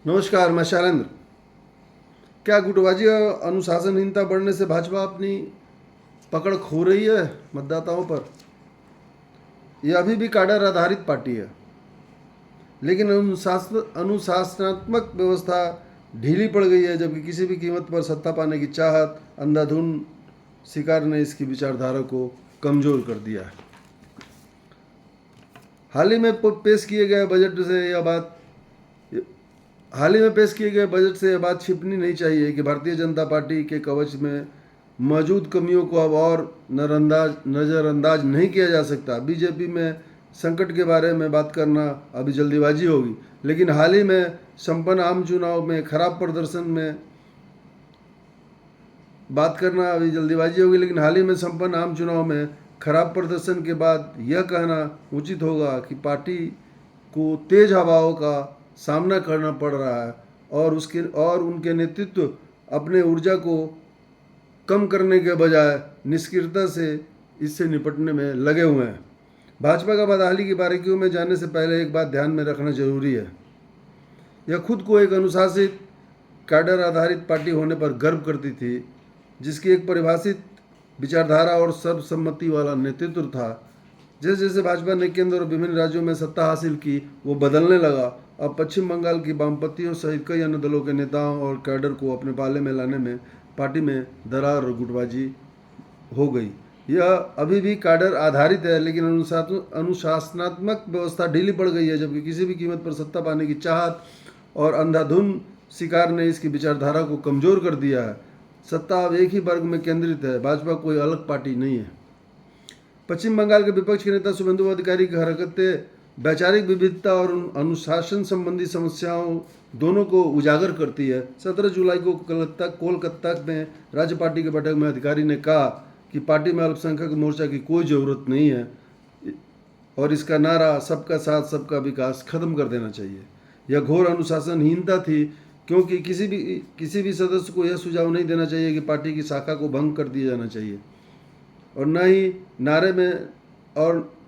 नमस्कार, मैं शैलेंद्र। क्या गुटबाजी और अनुशासनहीनता बढ़ने से भाजपा अपनी पकड़ खो रही है मतदाताओं पर? यह अभी भी काडर आधारित पार्टी है, लेकिन अनुशासनात्मक व्यवस्था ढीली पड़ गई है, जबकि किसी भी कीमत पर सत्ता पाने की चाहत, अंधाधुन शिकार ने इसकी विचारधारा को कमजोर कर दिया है। हाल ही में पेश किए गए बजट से यह बात हाल ही में पेश किए गए बजट से यह बात छिपनी नहीं चाहिए कि भारतीय जनता पार्टी के कवच में मौजूद कमियों को अब और नज़रअंदाज नहीं किया जा सकता। बीजेपी में संकट के बारे में बात करना अभी जल्दीबाजी होगी, लेकिन हाल ही में संपन्न आम चुनाव में खराब प्रदर्शन में बात करना अभी जल्दीबाजी होगी लेकिन हाल ही में संपन्न आम चुनाव में खराब प्रदर्शन के बाद यह कहना उचित होगा कि पार्टी को तेज हवाओं का सामना करना पड़ रहा है और उनके नेतृत्व अपने ऊर्जा को कम करने के बजाय निष्क्रियता से इससे निपटने में लगे हुए हैं। भाजपा का बदहाली की बारीकियों में जाने से पहले एक बात ध्यान में रखना जरूरी है। यह खुद को एक अनुशासित कैडर आधारित पार्टी होने पर गर्व करती थी, जिसकी एक परिभाषित विचारधारा और सर्वसम्मति वाला नेतृत्व था। जैसे जैसे भाजपा ने केंद्र और विभिन्न राज्यों में सत्ता हासिल की, वो बदलने लगा। अब पश्चिम बंगाल की वामपंथियों सहित कई अन्य दलों के नेताओं और कैडर को अपने पाले में लाने में पार्टी में दरार और गुटबाजी हो गई। यह अभी भी कैडर आधारित है, लेकिन अनुशासनात्मक व्यवस्था ढीली पड़ गई है, जबकि किसी भी कीमत पर सत्ता पाने की चाहत और अंधाधुन शिकार ने इसकी विचारधारा को कमजोर कर दिया है। सत्ता अब एक ही वर्ग में केंद्रित है, भाजपा कोई अलग पार्टी नहीं है। पश्चिम बंगाल के विपक्ष के नेता शुभेंदु अधिकारी की हरकतें वैचारिक विविधता और अनुशासन संबंधी समस्याओं दोनों को उजागर करती है। 17 जुलाई को कोलकाता में राज्य पार्टी की बैठक में अधिकारी ने कहा कि पार्टी में अल्पसंख्यक मोर्चा की कोई ज़रूरत नहीं है और इसका नारा सबका साथ सबका विकास खत्म कर देना चाहिए। यह घोर अनुशासनहीनता थी, क्योंकि किसी भी सदस्य को यह सुझाव नहीं देना चाहिए कि पार्टी की शाखा को भंग कर दिया जाना चाहिए और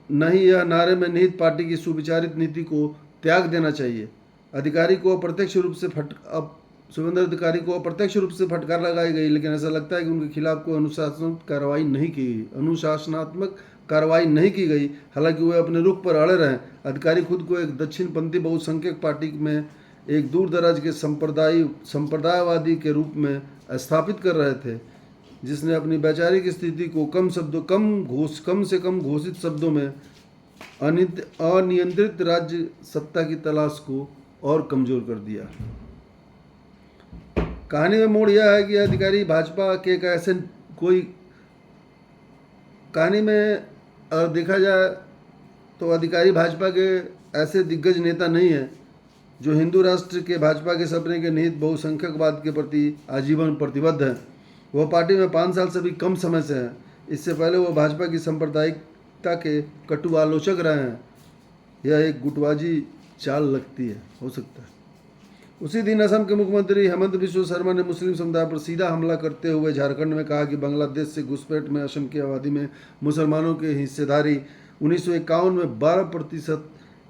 न ही यह नारे में निहित पार्टी की सुविचारित नीति को त्याग देना चाहिए। शुभेंद्र अधिकारी को अप्रत्यक्ष रूप से फटकार लगाई गई, लेकिन ऐसा लगता है कि उनके खिलाफ कोई अनुशासनात्मक कार्रवाई नहीं की गई। हालांकि वे अपने रुख पर अड़े रहे। अधिकारी खुद को एक दक्षिणपंथी बहुसंख्यक पार्टी में एक दूर दराज के संप्रदायवादी के रूप में स्थापित कर रहे थे, जिसने अपनी वैचारिक स्थिति को कम से कम घोषित शब्दों में अनियंत्रित राज्य सत्ता की तलाश को और कमजोर कर दिया। कहानी में मोड़ यह है कि अधिकारी भाजपा के एक ऐसे कोई कहानी में अगर देखा जाए तो अधिकारी भाजपा के ऐसे दिग्गज नेता नहीं है जो हिंदू राष्ट्र के भाजपा के सपने के निहित बहुसंख्यकवाद के प्रति आजीवन प्रतिबद्ध हैं। वह पार्टी में 5 साल से भी कम समय से हैं। इससे पहले वह भाजपा की सांप्रदायिकता के कटु आलोचक रहे हैं। यह एक गुटबाजी चाल लगती है, हो सकता है। उसी दिन असम के मुख्यमंत्री हेमंत बिस्वा शर्मा ने मुस्लिम समुदाय पर सीधा हमला करते हुए झारखंड में कहा कि बांग्लादेश से घुसपैठ में असम की आबादी में मुसलमानों की हिस्सेदारी 1951 में 12%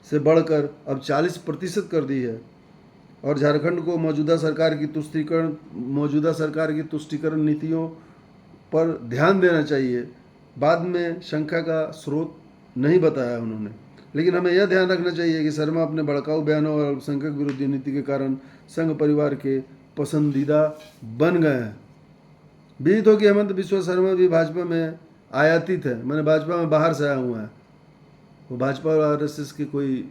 से बढ़कर अब 40% कर दी है और झारखंड को मौजूदा सरकार की तुष्टीकरण नीतियों पर ध्यान देना चाहिए। बाद में शंका का स्रोत नहीं बताया उन्होंने, लेकिन हमें यह ध्यान रखना चाहिए कि शर्मा अपने भड़काऊ बयानों और अल्पसंख्यक विरोधी नीति के कारण संघ परिवार के पसंदीदा बन गए हैं। विदित हो कि हेमंत बिस्वा शर्मा भी भाजपा में आयातित है, मैंने भाजपा में बाहर से आया हुआ है। वो भाजपा और आरएसएस के कोई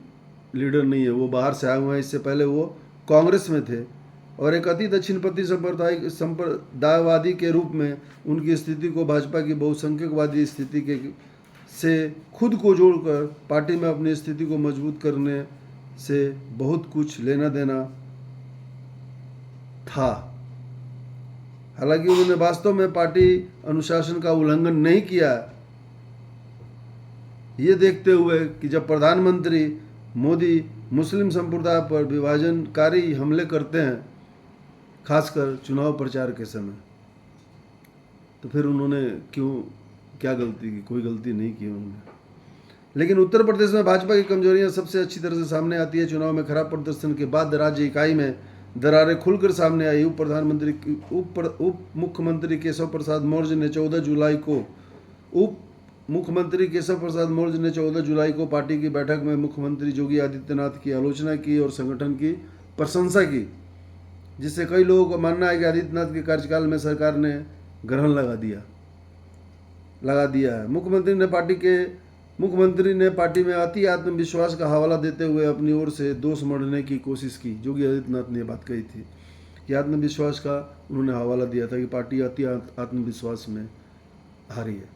लीडर नहीं है, वो बाहर से आए हुए हैं। इससे पहले वो कांग्रेस में थे और एक अति दक्षिणपंथी संप्रदायवादी के रूप में उनकी स्थिति को भाजपा की बहुसंख्यकवादी स्थिति के से खुद को जोड़कर पार्टी में अपनी स्थिति को मजबूत करने से बहुत कुछ लेना देना था। हालांकि उन्होंने वास्तव में पार्टी अनुशासन का उल्लंघन नहीं किया। ये देखते हुए कि जब प्रधानमंत्री मोदी मुस्लिम संप्रदाय पर विभाजनकारी हमले करते हैं, खासकर चुनाव प्रचार के समय, तो फिर उन्होंने क्या गलती की? कोई गलती नहीं की उन्होंने। लेकिन उत्तर प्रदेश में भाजपा की कमजोरियां सबसे अच्छी तरह से सामने आती है। चुनाव में खराब प्रदर्शन के बाद राज्य इकाई में दरारें खुलकर सामने आई। उप मुख्यमंत्री केशव प्रसाद मौर्य ने 14 जुलाई को उप मुख्यमंत्री केशव प्रसाद मौर्य ने 14 जुलाई को पार्टी की बैठक में मुख्यमंत्री योगी आदित्यनाथ की आलोचना की और संगठन की प्रशंसा की, जिससे कई लोगों का मानना है कि आदित्यनाथ के कार्यकाल में सरकार ने ग्रहण लगा दिया है। मुख्यमंत्री ने पार्टी में अति आत्मविश्वास का हवाला देते हुए अपनी ओर से दोष मढ़ने की कोशिश की। योगी आदित्यनाथ ने यह बात कही थी कि आत्मविश्वास का उन्होंने हवाला दिया था कि पार्टी अति आत्मविश्वास में हारी है।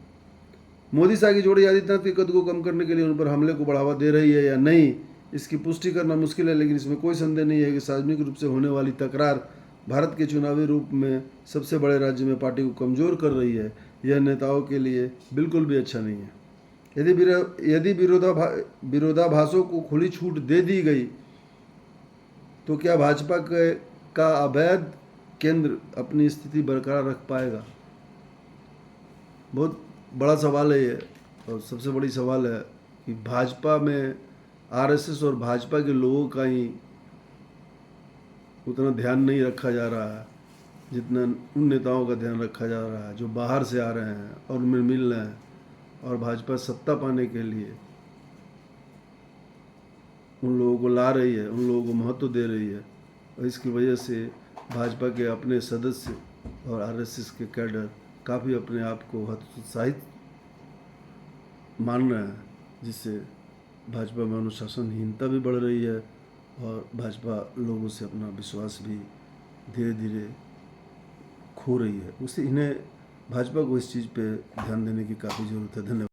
मोदी शाह की जोड़ी आदित्यनाथ के कद को कम करने के लिए उन पर हमले को बढ़ावा दे रही है या नहीं, इसकी पुष्टि करना मुश्किल है, लेकिन इसमें कोई संदेह नहीं है कि सार्वजनिक रूप से होने वाली तकरार भारत के चुनावी रूप में सबसे बड़े राज्य में पार्टी को कमज़ोर कर रही है। यह नेताओं के लिए बिल्कुल भी अच्छा नहीं है। यदि विरोधाभासों को खुली छूट दे दी गई तो क्या भाजपा का अवैध केंद्र अपनी स्थिति बरकरार रख पाएगा? बहुत बड़ा सवाल है ये, और सबसे बड़ी सवाल है कि भाजपा में आरएसएस और भाजपा के लोगों का ही उतना ध्यान नहीं रखा जा रहा है जितना उन नेताओं का ध्यान रखा जा रहा है जो बाहर से आ रहे हैं और उनमें मिल रहे हैं, और भाजपा सत्ता पाने के लिए उन लोगों को ला रही है, उन लोगों को महत्व दे रही है, और इसकी वजह से भाजपा के अपने सदस्य और आरएसएस के कैडर काफ़ी अपने आप को हतोत्साहित मान रहे हैं, जिससे भाजपा में अनुशासनहीनता भी बढ़ रही है और भाजपा लोगों से अपना विश्वास भी धीरे धीरे खो रही है। उससे इन्हें भाजपा को इस चीज़ पे ध्यान देने की काफ़ी ज़रूरत है। धन्यवाद।